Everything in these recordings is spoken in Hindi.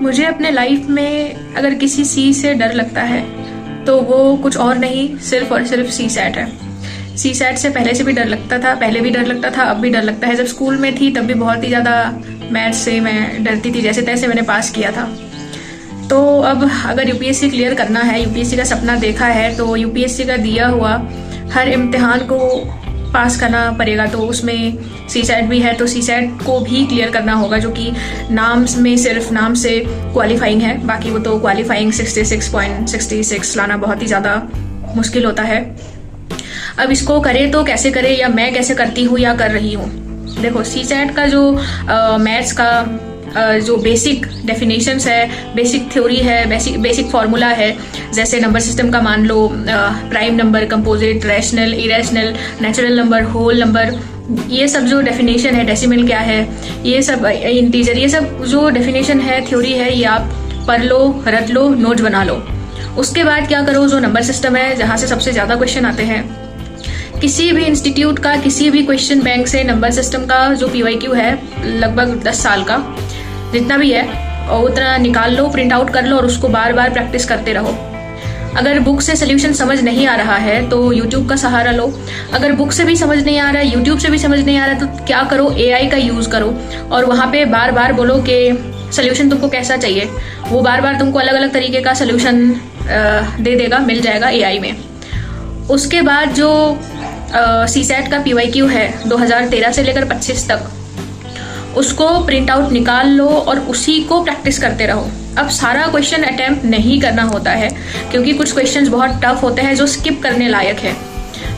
मुझे अपने लाइफ में अगर किसी सी से डर लगता है तो वो कुछ और नहीं, सिर्फ और सिर्फ सी सैट है। सी सैट से पहले से भी डर लगता था, पहले भी डर लगता था, अब भी डर लगता है। जब स्कूल में थी तब भी बहुत ही ज़्यादा मैथ्स से मैं डरती थी, जैसे तैसे मैंने पास किया था। तो अब अगर यूपीएससी क्लियर करना है, यूपीएससी का सपना देखा है, तो यूपीएससी का दिया हुआ हर इम्तिहान को पास करना पड़ेगा। तो उसमें सी सैट भी है, तो सी सैट को भी क्लियर करना होगा, जो कि नाम में सिर्फ नाम से क्वालिफाइंग है। बाकी वो तो क्वालिफाइंग 66.66 लाना बहुत ही ज़्यादा मुश्किल होता है। अब इसको करे तो कैसे करे, या मैं कैसे करती हूँ या कर रही हूँ। देखो, सी सैट का जो मैथ्स का जो बेसिक डेफिनेशंस है, बेसिक थ्योरी है, बेसिक फार्मूला है, जैसे नंबर सिस्टम का मान लो prime number, composite, rational, irrational, natural number, whole number, ये सब जो डेफिनेशन है, डेसिमल क्या है, ये सब इंटीजर, ये सब जो डेफिनेशन है, थ्योरी है, ये आप पढ़ लो, रट लो, नोट बना लो। उसके बाद क्या करो, जो नंबर सिस्टम है, जहाँ से सबसे ज़्यादा क्वेश्चन आते हैं, किसी भी इंस्टीट्यूट का, किसी भी क्वेश्चन बैंक से नंबर सिस्टम का जो PYQ है लगभग 10 साल का जितना भी है, और उतना निकाल लो, प्रिंट आउट कर लो और उसको बार बार प्रैक्टिस करते रहो। अगर बुक से सोल्यूशन समझ नहीं आ रहा है तो यूट्यूब का सहारा लो। अगर बुक से भी समझ नहीं आ रहा है, यूट्यूब से भी समझ नहीं आ रहा है, तो क्या करो, AI का यूज़ करो और वहाँ पे बार बार बोलो कि सोल्यूशन तुमको कैसा चाहिए। वो बार बार तुमको अलग अलग तरीके का सोल्यूशन दे देगा, मिल जाएगा AI में। उसके बाद जो सी सैट का PYQ है 2013 से लेकर 25 तक, उसको प्रिंट आउट निकाल लो और उसी को प्रैक्टिस करते रहो। अब सारा क्वेश्चन अटेम्प्ट नहीं करना होता है, क्योंकि कुछ क्वेश्चंस बहुत टफ होते हैं जो स्किप करने लायक है।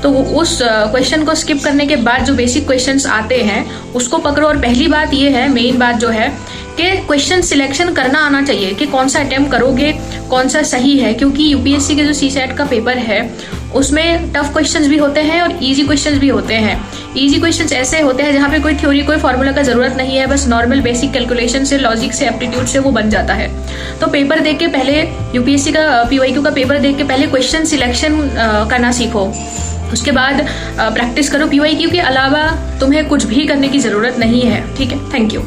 तो उस क्वेश्चन को स्किप करने के बाद जो बेसिक क्वेश्चंस आते हैं उसको पकड़ो। और पहली बात ये है, मेन बात जो है कि क्वेश्चन सिलेक्शन करना आना चाहिए कि कौन सा अटेम्प्ट करोगे, कौन सा सही है। क्योंकि यूपीएससी के जो सी सैट का पेपर है उसमें टफ क्वेश्चंस भी होते हैं और इजी क्वेश्चंस भी होते हैं। इजी क्वेश्चंस ऐसे होते हैं जहाँ पे कोई थ्योरी, कोई फार्मूला का जरूरत नहीं है, बस नॉर्मल बेसिक कैलकुलेशन से, लॉजिक से, एप्टीट्यूड से वो बन जाता है। तो पेपर देख के पहले, यूपीएससी का PYQ का पेपर देख के पहले क्वेश्चन सिलेक्शन करना सीखो। उसके बाद प्रैक्टिस करो। PYQ के अलावा तुम्हें कुछ भी करने की जरूरत नहीं है। ठीक है, थैंक यू।